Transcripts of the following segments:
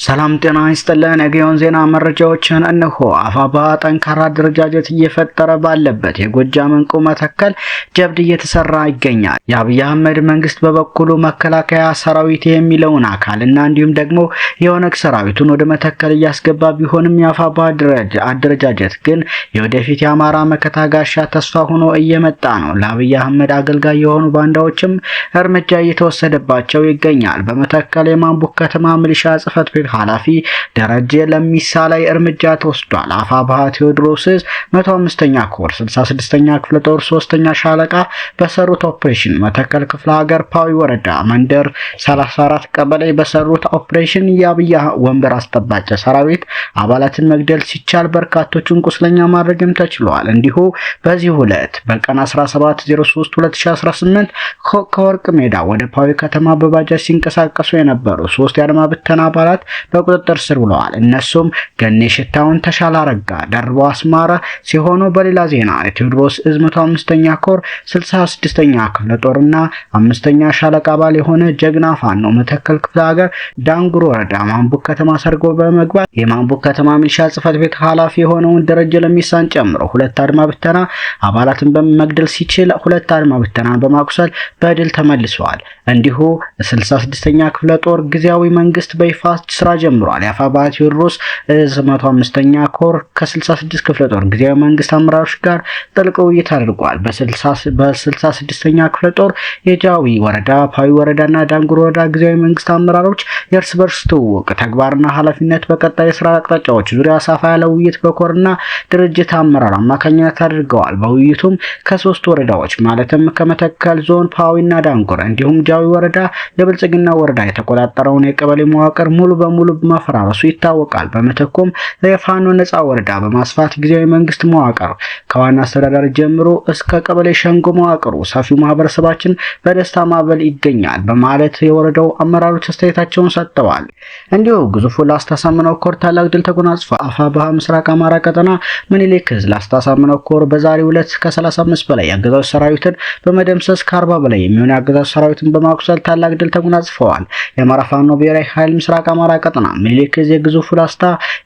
ሰላም ጤና ይስጥልን። የጊዮን ዜና መረጃዎችን እነሆ። አፋባ ጠንካራ አደረጃጀት እየፈጠረ ባለበት የጎጃም እንቁ መተከል ጀብድ እየተሰራ ይገኛል። የአብይ አህመድ መንግስት በበኩሉ መከላከያ ሰራዊት የሚለውን አካልና እንዲሁም ደግሞ የኦነግ ሰራዊቱን ወደ መተከል እያስገባ ቢሆንም የአፋባ አደረጃጀት ግን የወደፊት የአማራ መከታ ጋሻ ተስፋ ሆኖ እየመጣ ነው። ለአብይ አህመድ አገልጋይ የሆኑ ባንዳዎችም እርምጃ እየተወሰደባቸው ይገኛል። በመተከል የማንቡክ ከተማ ሚሊሻ ጽሕፈት ቤት ኃላፊ ደረጀ ለሚሳ ላይ እርምጃ ተወስዷል። አፋብኃ ቴዎድሮስ 105ኛ ኮር 66ኛ ክፍለ ጦር 3ኛ ሻለቃ በሰሩት ኦፕሬሽን መተከል ክፍለ ሀገር ፓዊ ወረዳ መንደር 34 ቀበሌ በሰሩት ኦፕሬሽን የአብይ ወንበር አስጠባቂ ሰራዊት አባላትን መግደል ሲቻል በርካቶችን ቁስለኛ ማድረግም ተችሏል። እንዲሁ በዚህ ዕለት በቀን 17/03/2018 ከወርቅ ሜዳ ወደ ፓዊ ከተማ በባጃጅ ሲንቀሳቀሱ የነበሩ 3 የአድማ ብተና አባላት በቁጥጥር ስር ውለዋል። እነሱም ገኔ ሽታውን፣ ተሻለ አረጋ፣ ደርበው አስማረ ሲሆኑ በሌላ ዜና የቴዎድሮስ 105ኛ ኮር 66ኛ ክፍለ ጦርና 5ኛ ሻለቃ አባል የሆነ ጀግና ፋኖ መተከል ክፍለ ሀገር ዳንጉር ወረዳ ማንቡክ ከተማ ሰርጎ በመግባት የማንቡክ ከተማ ሚሊሻ ጽሕፈት ቤት ኃላፊ የሆነውን ደረጀ ለሚሳን ጨምሮ 2 አድማ ብተና አባላትን በመግደል ሲችል 2 አድማ ብተናን በማቁሰል በድል ተመልሰዋል። እንዲሁ 66ኛ ክፍለ ጦር ጊዜያዊ መንግስት በይፋ ስራ ጀምሯል። የአፋብኃ ቴዎድሮስ 105ኛ ኮር ከ66 ክፍለ ጦር ጊዜያዊ መንግስት አመራሮች ጋር ጥልቅ ውይይት አድርጓል። በ66ኛ ክፍለ ጦር የጃዊ ወረዳ፣ ፓዊ ወረዳና ዳንጉር ወረዳ ጊዜያዊ መንግስት አመራሮች የእርስ በርስ ትውውቅ ተግባርና ኃላፊነት በቀጣይ የስራ አቅጣጫዎች ዙሪያ ሰፋ ያለ ውይይት በኮርና ድርጅት አመራር አማካኝነት አድርገዋል። በውይይቱም ከ3 ወረዳዎች ማለትም ከመተከል ዞን ፓዊና ዳንጉር እንዲሁም ጃዊ ወረዳ የብልጽግና ወረዳ የተቆጣጠረውን የቀበሌ መዋቅር ሙሉ በሙሉ ማፈራረሱ ይታወቃል። በመተኮም የፋኖ ነፃ ወረዳ በማስፋት ጊዜያዊ መንግስት መዋቅር ከዋና አስተዳዳሪ ጀምሮ እስከ ቀበሌ ሸንጎ መዋቅሩ ሰፊው ማህበረሰባችን በደስታ ማዕበል ይገኛል በማለት የወረዳው አመራሮች አስተያየታቸውን ሰጥተዋል። እንዲሁ ግዙፉ ላስታ ሳምነው ኮር ታላቅ ድል ተጎናጽፏል። አፋብኃ ምስራቅ አማራ ቀጠና ምኒልክ ዕዝ ላስታ ሳምነው ኮር በዛሬው ዕለት ከ35 በላይ የአገዛዙ ሰራዊትን በመደምሰስ ከ40 በላይ የሚሆኑ የአገዛዙ ሰራዊትን በማቁሰል ታላቅ ድል ተጎናጽፈዋል። የአማራ ፋኖ ብሔራዊ ኃይል ምስራቅ አማራ ቀጠና ምኒልክ ዕዝ የግዙፉ ላስታ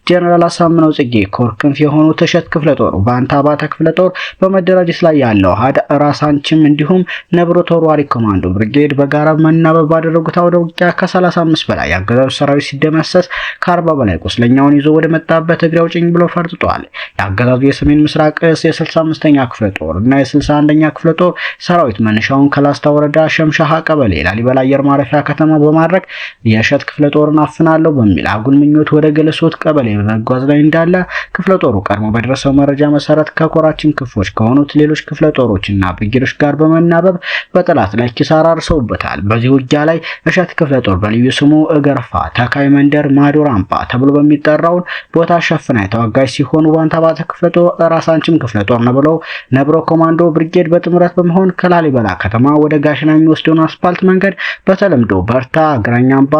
ጀነራል አሳምነው ጽጌ ኮር ክንፍ የሆኑ ተሸት ክፍለ ጦር በአንታ አባተ ክፍለ ጦር በመደራጀት ላይ ያለው ሀድ ራሳንችም እንዲሁም ነብሮ ተወርዋሪ ኮማንዶ ብርጌድ በጋራ መናበብ ባደረጉት አውደ ውጊያ ከ35 በላይ የአገዛዙ ሰራዊት ሲደመሰስ ከ40 በላይ ቁስለኛውን ይዞ ወደ መጣበት እግሬ አውጭኝ ብሎ ፈርጥጧል። የአገዛዙ የሰሜን ምስራቅ ዕዝ የ65ኛ ክፍለ ጦር እና የ61ኛ ክፍለ ጦር ሰራዊት መነሻውን ከላስታ ወረዳ ሸምሻሃ ቀበሌ ላሊበላ አየር ማረፊያ ከተማ በማድረግ የእሸት ክፍለ ጦርን አፍናለሁ በሚል አጉል ምኞት ወደ ገለሶት ቀበሌ በመጓዝ ላይ እንዳለ ክፍለ ጦሩ ቀድሞ በደረሰው መረጃ መሰረት ከኮራችን ክፎች ከሆኑት ሌሎች ክፍለ ጦሮችና ብርጌዶች ጋር በመናበብ በጠላት ላይ ኪሳራ አርሰውበታል። በዚህ ውጊያ ላይ እሸት ክፍለ ጦር በልዩ ስሙ እገርፋ ተካይ መንደር ማዶ ራምፓ ተብሎ በሚጠራውን ቦታ ሸፍና የተዋጋች ሲሆኑ በአንታ አባተ ክፍለ ጦር ራሳንችም ክፍለ ጦር ነብሮ ኮማንዶ ብርጌድ በጥምረት በመሆን ከላሊበላ ከተማ ወደ ጋሽና የሚወስደውን አስፓልት መንገድ በተለምዶ በርታ ግራኛምባ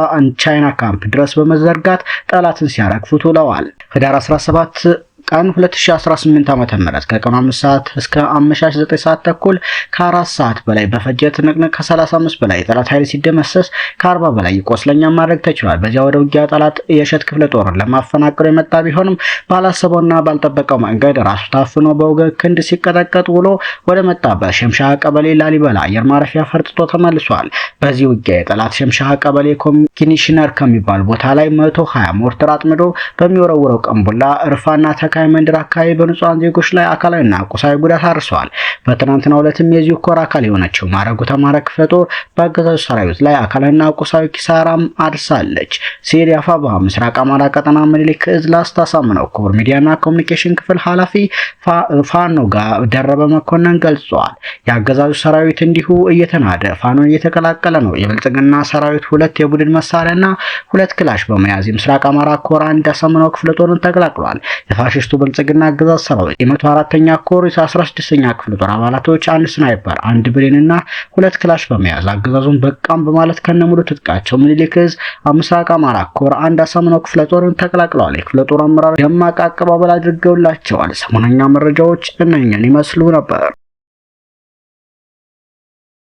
ቻይና ካምፕ ድረስ በመዘርጋት ጠላትን ሲያረግፉት ውለዋል። ህዳር 17 ቀን 2018 ዓ.ም ከቀኑ 5 ሰዓት እስከ አመሻሽ 9 ሰዓት ተኩል ከ4 ሰዓት በላይ በፈጀ ትንቅንቅ ከ35 በላይ ጠላት ኃይል ሲደመሰስ ከ40 በላይ ቆስለኛ ማድረግ ተችሏል። በዚያ ወደ ውጊያ ጠላት የእሸት ክፍለ ጦርን ለማፈናቀል የመጣ ቢሆንም ባላሰበውና ባልጠበቀው መንገድ ራሱ ታፍኖ በወገን ክንድ ሲቀጠቀጥ ውሎ ወደ መጣበት ሸምሻሃ ቀበሌ ላሊበላ አየር ማረፊያ ፈርጥጦ ተመልሷል። በዚህ ውጊያ የጠላት ሸምሻሃ ቀበሌ ኮሚሽነር ከሚባል ቦታ ላይ 120 ሞርተር አጥምዶ በሚወረውረው ቀንቡላ እርፋና ተካይ መንደር አካባቢ በንጹሃን ዜጎች ላይ አካላዊና ቁሳዊ ጉዳት አርሰዋል። በትናንትናው ዕለትም የዚሁ ኮር አካል የሆነችው ማረጉ ተማረ ክፍለ ጦር በአገዛዙ ሰራዊት ላይ አካላዊና ቁሳዊ ኪሳራም አድርሳለች ሲል የአፋብኃ ምስራቅ አማራ ቀጠና ምኒልክ ዕዝ ላስታ ሳምነው ኮር ሚዲያና ኮሙኒኬሽን ክፍል ኃላፊ ፋኖ ጋር ደረበ መኮንን ገልጿል። የአገዛዙ ሰራዊት እንዲሁ እየተናደ ፋኖን እየተቀላቀለ ነው። የብልጽግና ሰራዊት 2 የቡድን መሳሪያና 2 ክላሽ በመያዝ የምስራቅ አማራ ኮር አንድ ሳምነው ክፍለ ጦርን ተቀላቅሏል። የፋሽስቱ ብልጽግና አገዛዝ ሰራዊት የ104ኛ ኮር 16ኛ ክፍለ ጦር አባላቶች 1 ስናይፐር 1 ብሬንና 2 ክላሽ በመያዝ አገዛዙን በቃም በማለት ከነሙሉ ትጥቃቸው ምኒልክ ዕዝ ምስራቅ አማራ ኮር አንድ ሳምነው ክፍለ ጦርን ተቀላቅለዋል። የክፍለ ጦር አመራር ደማቅ አቀባበል አድርገውላቸዋል። ሰሞነኛ መረጃዎች እነኝን ይመስሉ ነበር።